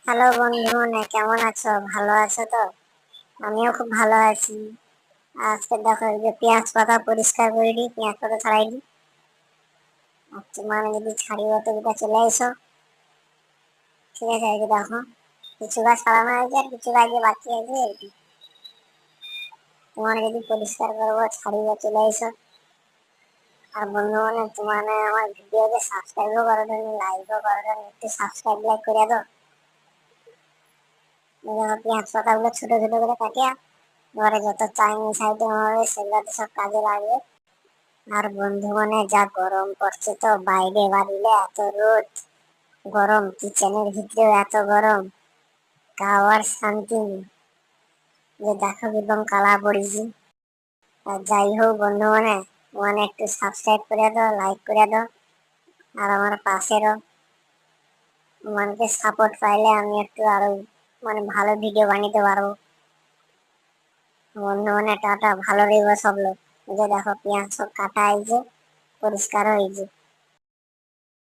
Hello বন্ধু, কেমন আছো? ভালো আছো তো? আমিও খুব ভালো আছি। আজকে দেখো, এই যে পেঁয়াজ পাতা পরিষ্কার করে দিই, পেঁয়াজ পাতা ছাড়াই দিই। আচ্ছা, মানে যদি ছাড়িয়ে তো এটা চলে এসো। ঠিক আছে, এই যে দেখো, কিছু গাছ ছাড়ানো হয়েছে আর কিছু গাছ যে বাকি আছে আর কি। তোমার যদি পরিষ্কার করবো, ছাড়িয়ে চলে এসো। আর বন্ধু, তোমার আমার ভিডিওকে সাবস্ক্রাইবও করো, লাইকও করো, একটু সাবস্ক্রাইব লাইক করে দাও। পেঁয়াজ পাতাগুলো ছোট ছোট করে কাটিয়া ঘরে যত চাইনিজ আইটেম হবে সেগুলো তো সব কাজে লাগবে। আর বন্ধু, যা গরম পড়ছে, তো বাইরে বাড়িলে এত রোদ, গরম কিচেনের ভিতরেও এত গরম, খাওয়ার শান্তি নেই। যে দেখো একদম কালা পড়েছি। আর যাই হোক বন্ধু, একটু সাবস্ক্রাইব করে দাও, লাইক করে দাও। আর আমার পাশেরও সাপোর্ট পাইলে আমি একটু আরো ভালো ভিডিও বানাতে পারবো। বন্ধু, টাটা, ভালো রইব সব লোক। এই যে দেখো পেঁয়াজ সব কাটা হয়েছে, পরিষ্কার হয়েছে।